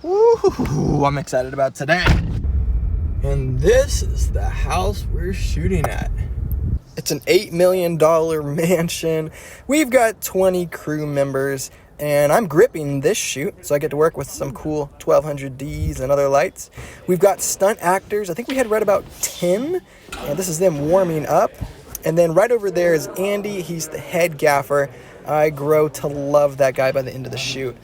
Woo, I'm excited about today. And this is the house we're shooting at. It's an $8 million mansion. We've got 20 crew members, and I'm gripping this shoot, so I get to work with some cool 1200Ds and other lights. We've got stunt actors. I think we had right about 10, and this is them warming up. And then right over there is Andy. He's the head gaffer. I grow to love that guy by the end of the shoot.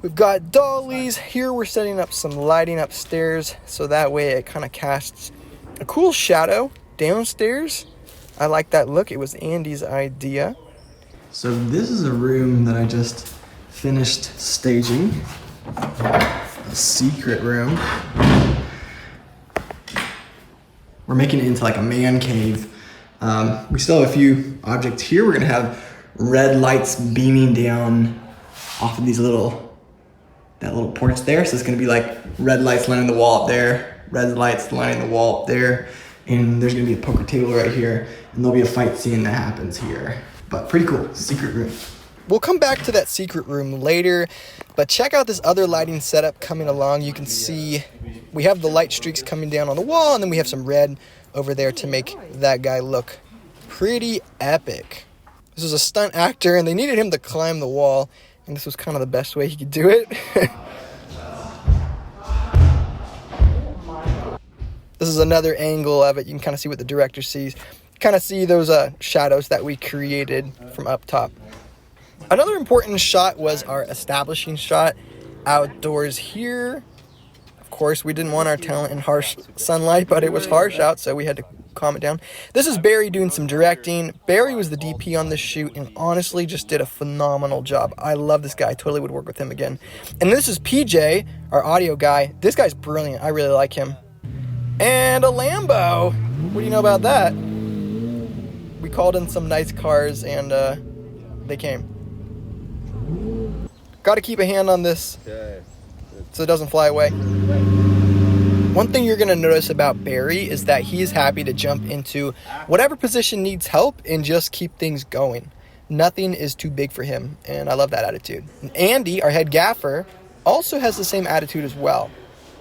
We've got dollies. Here we're setting up some lighting upstairs, so that way it kind of casts a cool shadow downstairs. I like that look. It was Andy's idea. So this is a room that I just finished staging. A secret room. We're making it into like a man cave. We still have a few objects here. We're gonna have red lights beaming down off of these that little porch there. So it's gonna be like red lights lining the wall up there, red lights lining the wall up there, and there's gonna be a poker table right here, and there'll be a fight scene that happens here. But pretty cool, secret room. We'll come back to that secret room later, but check out this other lighting setup coming along. You can see we have the light streaks coming down on the wall, and then we have some red over there to make that guy look pretty epic. This is a stunt actor, and they needed him to climb the wall, and this was kind of the best way he could do it. This is another angle of it. You can kind of see what the director sees. Kind of see those shadows that we created from up top. Another important shot was our establishing shot outdoors here. Of course, we didn't want our talent in harsh sunlight, but it was harsh out, so we had to calm it down. This is Barry doing some directing. Barry was the DP on this shoot and honestly just did a phenomenal job. I love this guy. I totally would work with him again. And this is PJ, our audio guy. This guy's brilliant. I really like him. And a Lambo. What do you know about that? We called in some nice cars and they came. Got to keep a hand on this so it doesn't fly away. One thing you're going to notice about Barry is that he is happy to jump into whatever position needs help and just keep things going. Nothing is too big for him, and I love that attitude. And Andy, our head gaffer, also has the same attitude as well.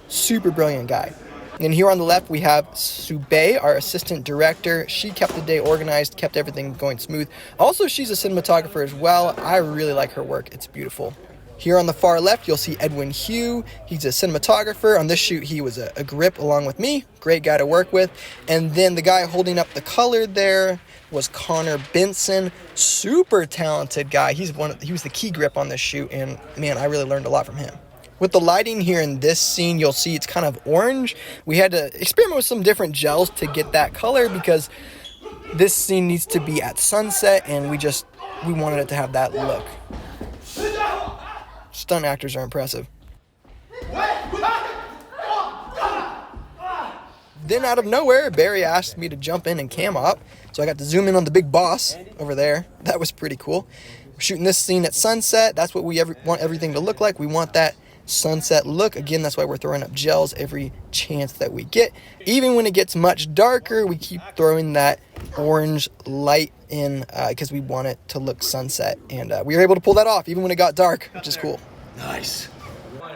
Super brilliant guy. And here on the left, we have Subay, our assistant director. She kept the day organized, kept everything going smooth. Also, she's a cinematographer as well. I really like her work. It's beautiful. Here on the far left, you'll see Edwin Hugh. He's a cinematographer. On this shoot, he was a grip along with me. Great guy to work with. And then the guy holding up the color there was Connor Benson. Super talented guy. He was the key grip on this shoot, and man, I really learned a lot from him. With the lighting here in this scene, you'll see it's kind of orange. We had to experiment with some different gels to get that color because this scene needs to be at sunset, and we wanted it to have that look. Stunt actors are impressive. Then out of nowhere, Barry asked me to jump in and cam up, so I got to zoom in on the big boss over there. That was pretty cool. We're shooting this scene at sunset. That's what we want everything to look like. We want that sunset look. Again, that's why we're throwing up gels every chance that we get. Even when it gets much darker, we keep throwing that orange light in because we want it to look sunset. And we were able to pull that off even when it got dark, which is cool. Nice.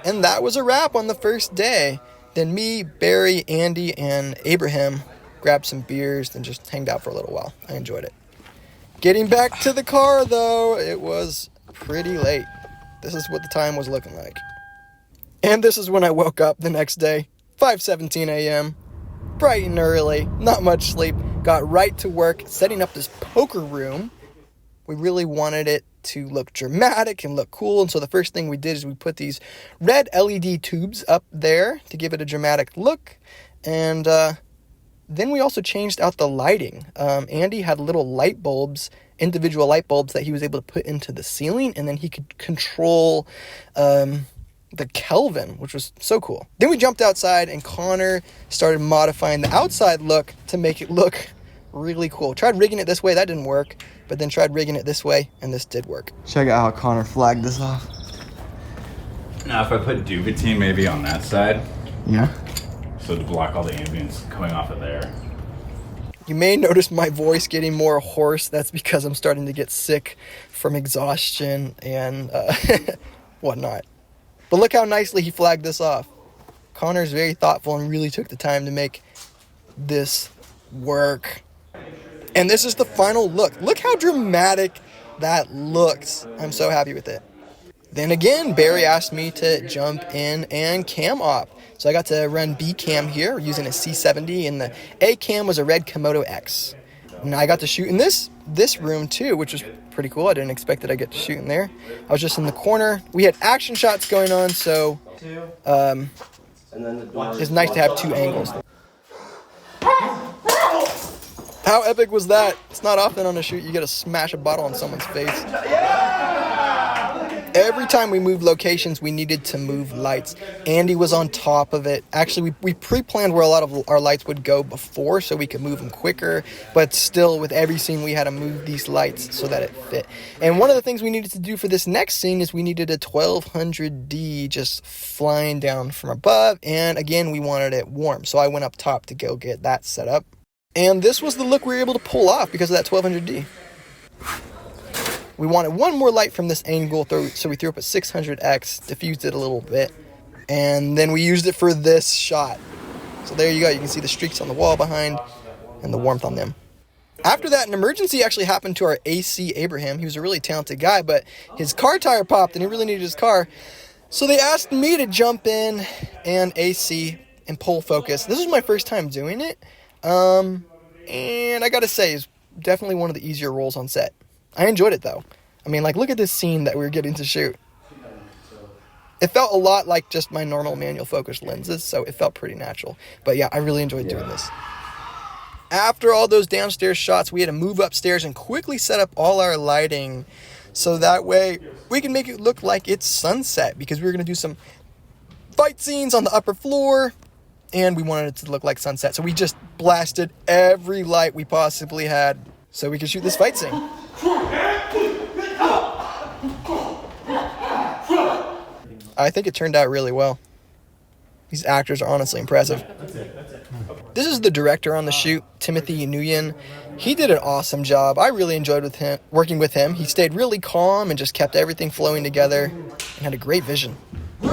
And that was a wrap on the first day. Then me, Barry, Andy, and Abraham grabbed some beers and just hanged out for a little while. I enjoyed it. Getting back to the car, though, it was pretty late. This is what the time was looking like. And this is when I woke up the next day, 5:17 a.m., bright and early, not much sleep, got right to work setting up this poker room. We really wanted it to look dramatic and look cool, and so the first thing we did is we put these red LED tubes up there to give it a dramatic look, and then we also changed out the lighting. Andy had little light bulbs, individual light bulbs that he was able to put into the ceiling, and then he could control the Kelvin, which was so cool. Then we jumped outside, and Connor started modifying the outside look to make it look really cool. Tried rigging it this way, that didn't work, but then tried rigging it this way, and this did work. Check out how Connor flagged this off. Now, if I put Duvetine maybe on that side. Yeah. So to block all the ambience coming off of there. You may notice my voice getting more hoarse. That's because I'm starting to get sick from exhaustion and whatnot. But look how nicely he flagged this off. Connor's very thoughtful and really took the time to make this work. And this is the final look. Look how dramatic that looks. I'm so happy with it. Then again, Barry asked me to jump in and cam op. So I got to run B cam here using a C70, and the A cam was a red Komodo X. And I got to shoot in this room too, which was pretty cool. I didn't expect that I'd get to shoot in there. I was just in the corner. We had action shots going on, so it's nice to have two angles. How epic was that? It's not often on a shoot you get to smash a bottle on someone's face. Every time we moved locations, we needed to move lights. Andy was on top of it. Actually, we pre-planned where a lot of our lights would go before so we could move them quicker. But still, with every scene, we had to move these lights so that it fit. And one of the things we needed to do for this next scene is we needed a 1200D just flying down from above. And again, we wanted it warm. So I went up top to go get that set up. And this was the look we were able to pull off because of that 1200D. We wanted one more light from this angle, so we threw up a 600X, diffused it a little bit, and then we used it for this shot. So there you go. You can see the streaks on the wall behind and the warmth on them. After that, an emergency actually happened to our AC Abraham. He was a really talented guy, but his car tire popped and he really needed his car. So they asked me to jump in and AC and pull focus. This was my first time doing it. And I gotta say, it's definitely one of the easier roles on set. I enjoyed it though. I mean, like, look at this scene that we were getting to shoot. It felt a lot like just my normal manual focus lenses, so it felt pretty natural. But yeah, I really enjoyed doing this. After all those downstairs shots, we had to move upstairs and quickly set up all our lighting so that way we can make it look like it's sunset, because we were going to do some fight scenes on the upper floor and we wanted it to look like sunset. So we just blasted every light we possibly had so we could shoot this fight scene. I think it turned out really well. These actors are honestly impressive. This is the director on the shoot, Timothy Nguyen. He did an awesome job. I really enjoyed working with him. He stayed really calm and just kept everything flowing together and had a great vision. A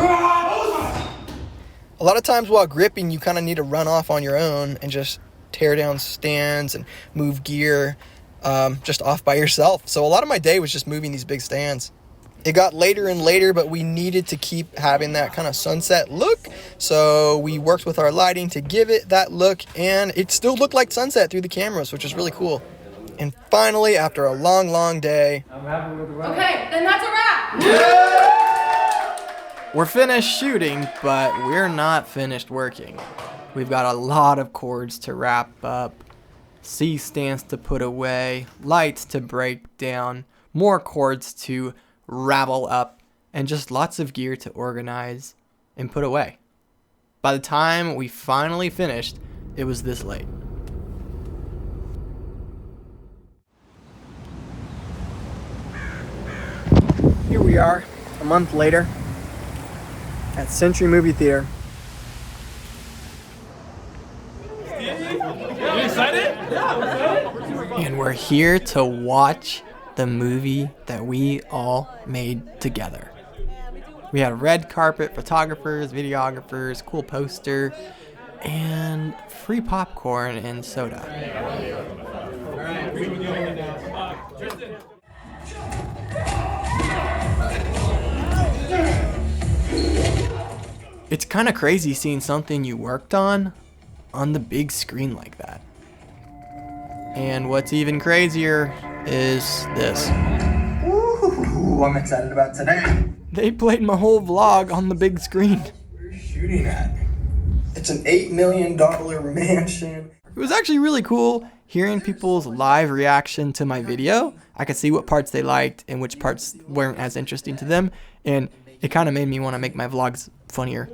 lot of times while gripping, you kind of need to run off on your own and just tear down stands and move gear just off by yourself. So a lot of my day was just moving these big stands. It got later and later, but we needed to keep having that kind of sunset look. So we worked with our lighting to give it that look, and it still looked like sunset through the cameras, which was really cool. And finally, after a long, long day... Okay, then that's a wrap! We're finished shooting, but we're not finished working. We've got a lot of cords to wrap up, C-stands to put away, lights to break down, more cords to ravel up, and just lots of gear to organize and put away. By the time we finally finished, it was this late. Here we are, a month later, at Century Movie Theater. You excited? And we're here to watch the movie that we all made together. We had red carpet, photographers, videographers, cool poster, and free popcorn and soda. It's kind of crazy seeing something you worked on the big screen like that. And what's even crazier is this. Ooh, I'm excited about today. They played my whole vlog on the big screen. Where are you shooting at? It's an $8 million mansion. It was actually really cool hearing people's live reaction to my video. I could see what parts they liked and which parts weren't as interesting to them, and it kind of made me want to make my vlogs funnier.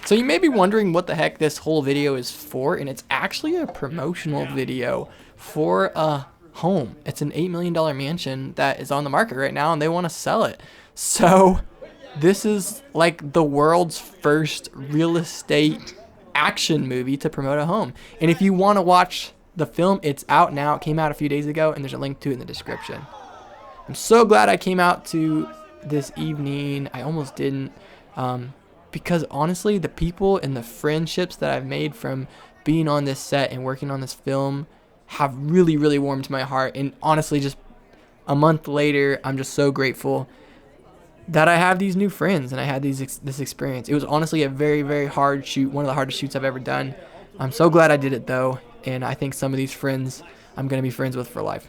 So you may be wondering what the heck this whole video is for, and it's actually a promotional video for a home. It's an $8 million mansion that is on the market right now, and they want to sell it. So this is like the world's first real estate action movie to promote a home. And if you want to watch the film, it's out now. It came out a few days ago, and there's a link to it in the description. I'm so glad I came out to this evening. I almost didn't, because honestly, the people and the friendships that I've made from being on this set and working on this film have really, really warmed my heart. And honestly, just a month later, I'm just so grateful that I have these new friends and I had this experience. It was honestly a very, very hard shoot, one of the hardest shoots I've ever done. I'm so glad I did it though, and I think some of these friends I'm going to be friends with for life.